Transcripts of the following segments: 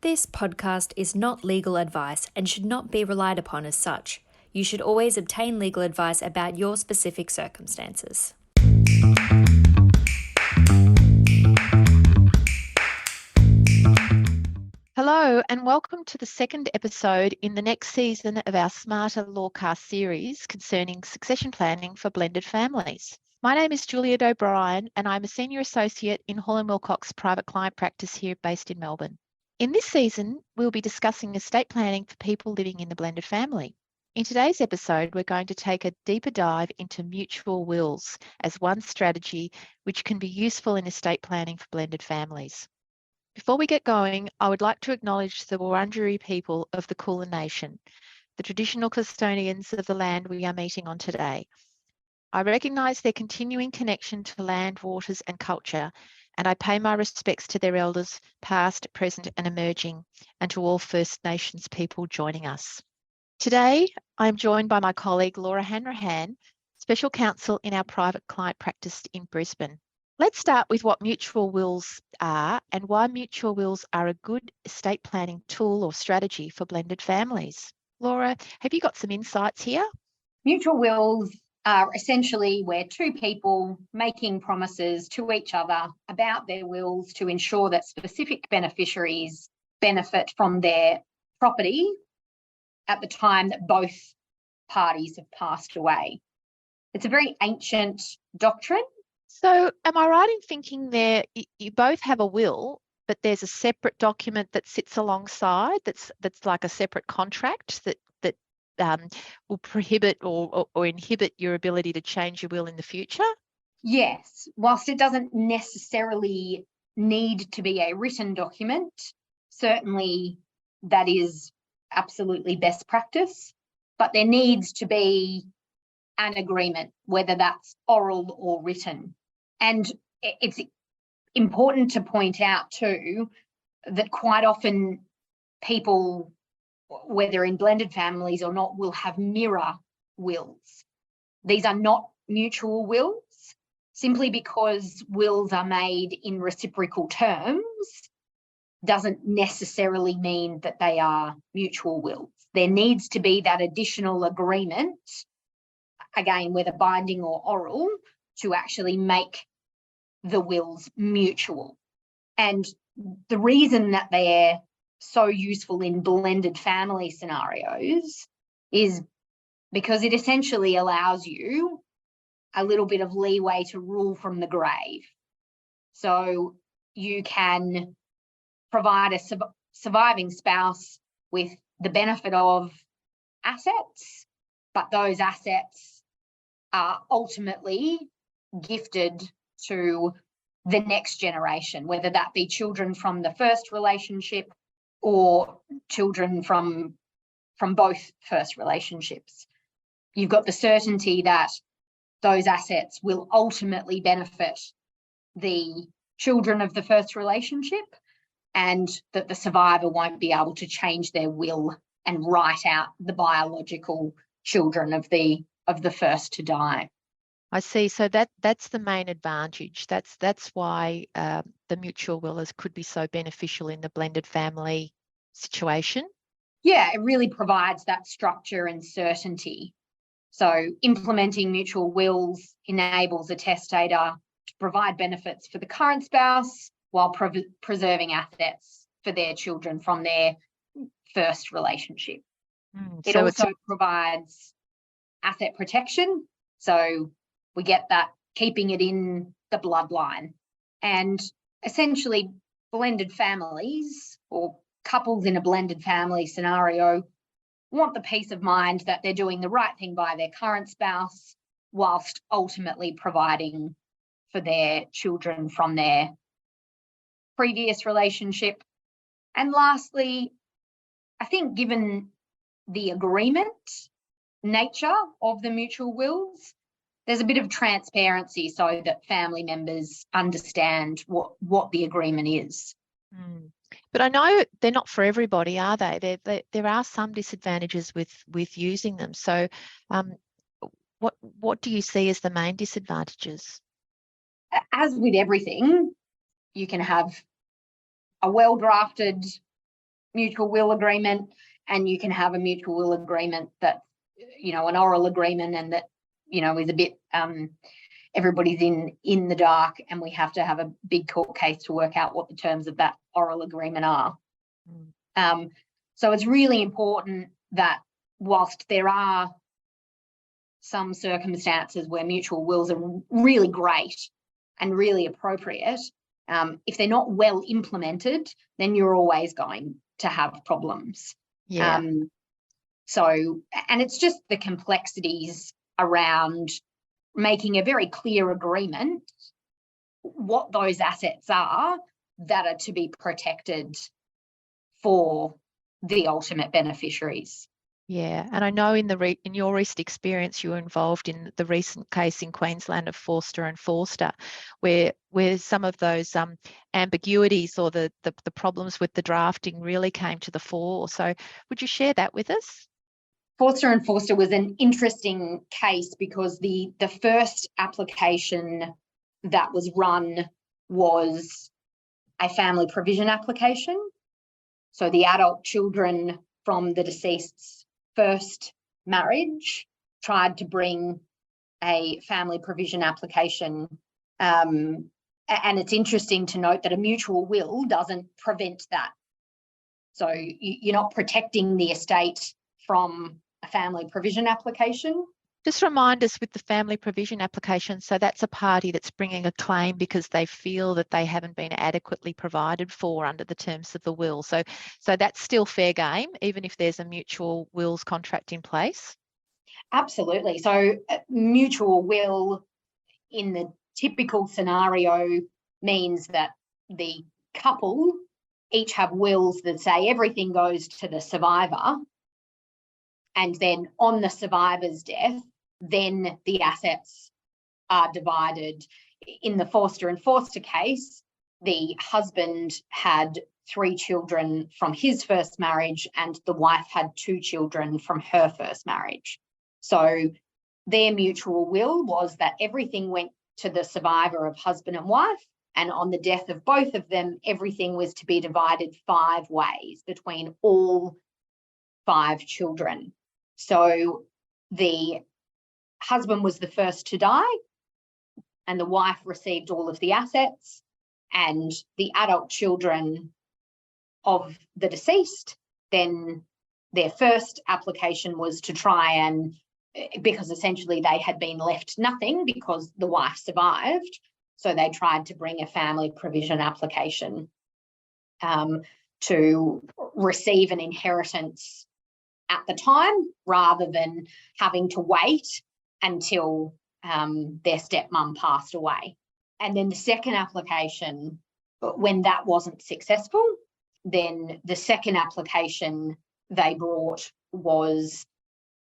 This podcast is not legal advice and should not be relied upon as such. You should always obtain legal advice about your specific circumstances. Hello and welcome to the second episode in the next season of our Smarter Lawcast series concerning succession planning for blended families. My name is Juliet O'Brien and I'm a Senior Associate in Hall & Wilcox Private Client Practice here based in Melbourne. In this season, we'll be discussing estate planning for people living in the blended family. In today's episode, we're going to take a deeper dive into mutual wills as one strategy which can be useful in estate planning for blended families. Before we get going, I would like to acknowledge the Wurundjeri people of the Kulin Nation, the traditional custodians of the land we are meeting on today. I recognise their continuing connection to land, waters and culture, and I pay my respects to their elders, past, present and emerging, and to all First Nations people joining us. Today, I am joined by my colleague Laura Hanrahan, Special Counsel in our private client practice in Brisbane. Let's start with what mutual wills are and why mutual wills are a good estate planning tool or strategy for blended families. Laura, have you got some insights here? Mutual wills are essentially where two people making promises to each other about their wills to ensure that specific beneficiaries benefit from their property at the time that both parties have passed away. It's a very ancient doctrine. So am I right in thinking there you both have a will, but there's a separate document that sits alongside that's like a separate contract that will prohibit or inhibit your ability to change your will in the future? Yes, whilst it doesn't necessarily need to be a written document, certainly that is absolutely best practice, but there needs to be an agreement, whether that's oral or written. And it's important to point out too that quite often people, whether in blended families or not, will have mirror wills. These are not mutual wills. Simply because wills are made in reciprocal terms doesn't necessarily mean that they are mutual wills. There needs to be that additional agreement, again, whether binding or oral, to actually make the wills mutual. And the reason that they're so useful in blended family scenarios is because it essentially allows you a little bit of leeway to rule from the grave. So you can provide a surviving spouse with the benefit of assets, but those assets are ultimately gifted to the next generation, whether that be children from the first relationship or children from both first relationships. You've got the certainty that those assets will ultimately benefit the children of the first relationship, and that the survivor won't be able to change their will and write out the biological children of the first to die. I see. So that's the main advantage. That's why the mutual will could be so beneficial in the blended family situation. Yeah, it really provides that structure and certainty. So implementing mutual wills enables a testator to provide benefits for the current spouse while preserving assets for their children from their first relationship. It also provides asset protection. So we get that keeping it in the bloodline. And essentially blended families or couples in a blended family scenario want the peace of mind that they're doing the right thing by their current spouse whilst ultimately providing for their children from their previous relationship. And lastly, I think given the agreement nature of the mutual wills, there's a bit of transparency so that family members understand what the agreement is. But I know they're not for everybody, are they? There are some disadvantages with using them. So what do you see as the main disadvantages? As with everything, you can have a well-drafted mutual will agreement, and you can have a mutual will agreement that, you know, an oral agreement, and that, you know, is a bit, everybody's in the dark, and we have to have a big court case to work out what the terms of that oral agreement are. So it's really important that whilst there are some circumstances where mutual wills are really great and really appropriate, if they're not well implemented, then you're always going to have problems. Yeah. So, and it's just the complexities around making a very clear agreement what those assets are that are to be protected for the ultimate beneficiaries. Yeah, and I know in your recent experience, you were involved in the recent case in Queensland of Forster and Forster, where some of those ambiguities or the problems with the drafting really came to the fore. So would you share that with us? Forster and Forster was an interesting case because the first application that was run was a family provision application. So the adult children from the deceased's first marriage tried to bring a family provision application. And it's interesting to note that a mutual will doesn't prevent that. So you're not protecting the estate from a family provision application. Just remind us with the family provision application, so that's a party that's bringing a claim because they feel that they haven't been adequately provided for under the terms of the will. So that's still fair game, even if there's a mutual wills contract in place? Absolutely. So mutual will in the typical scenario means that the couple each have wills that say everything goes to the survivor, and then on the survivor's death, then the assets are divided. In the Forster and Forster case, the husband had 3 children from his first marriage, and the wife had 2 children from her first marriage. So their mutual will was that everything went to the survivor of husband and wife, and on the death of both of them, everything was to be divided 5 ways between all 5 children. So the husband was the first to die, and the wife received all of the assets, and the adult children of the deceased, then their first application was to try and, because essentially they had been left nothing because the wife survived, so they tried to bring a family provision application to receive an inheritance at the time, rather than having to wait until their stepmum passed away. And then the second application, when that wasn't successful, then the second application they brought was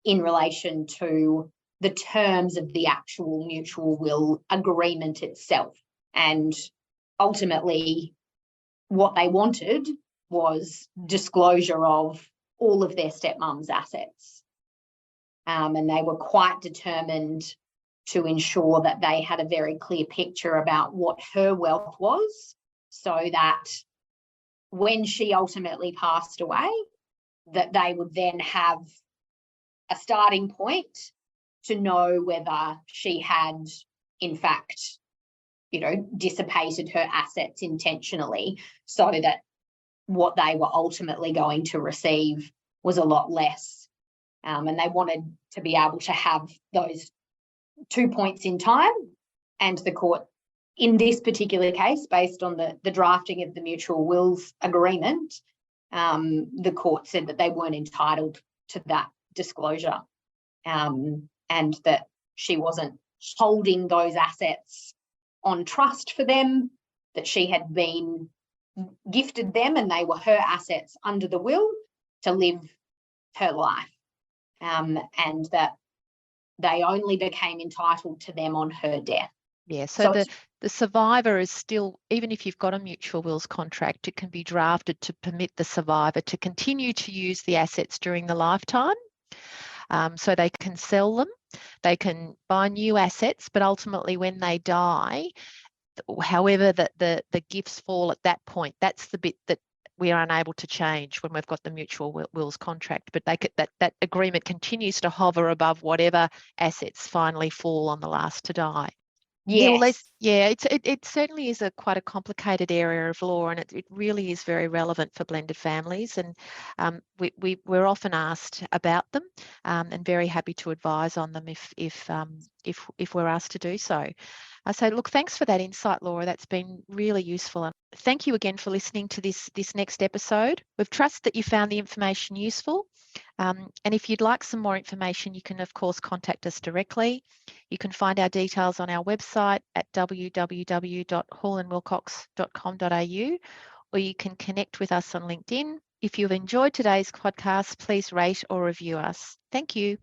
in relation to the terms of the actual mutual will agreement itself. And ultimately, what they wanted was disclosure of all of their stepmum's assets. And they were quite determined to ensure that they had a very clear picture about what her wealth was, so that when she ultimately passed away, that they would then have a starting point to know whether she had, in fact, you know, dissipated her assets intentionally, so that what they were ultimately going to receive was a lot less. And they wanted to be able to have those 2 points in time, and the court, in this particular case, based on the drafting of the mutual wills agreement, the court said that they weren't entitled to that disclosure, and that she wasn't holding those assets on trust for them, that she had been gifted them and they were her assets under the will to live her life, and that they only became entitled to them on her death. Yeah, so the survivor is still, even if you've got a mutual wills contract, it can be drafted to permit the survivor to continue to use the assets during the lifetime. So they can sell them, they can buy new assets, but ultimately when they die, however that the gifts fall at that point, that's the bit that we are unable to change when we've got the mutual wills contract, but that agreement continues to hover above whatever assets finally fall on the last to die. Yes. It certainly is quite a complicated area of law, and it really is very relevant for blended families. And we're often asked about them, and very happy to advise on them if we're asked to do so. So look, thanks for that insight, Laura. That's been really useful. And thank you again for listening to this next episode. We trust that you found the information useful. And if you'd like some more information, you can, of course, contact us directly. You can find our details on our website at www.hallandwilcox.com.au, or you can connect with us on LinkedIn. If you've enjoyed today's podcast, please rate or review us. Thank you.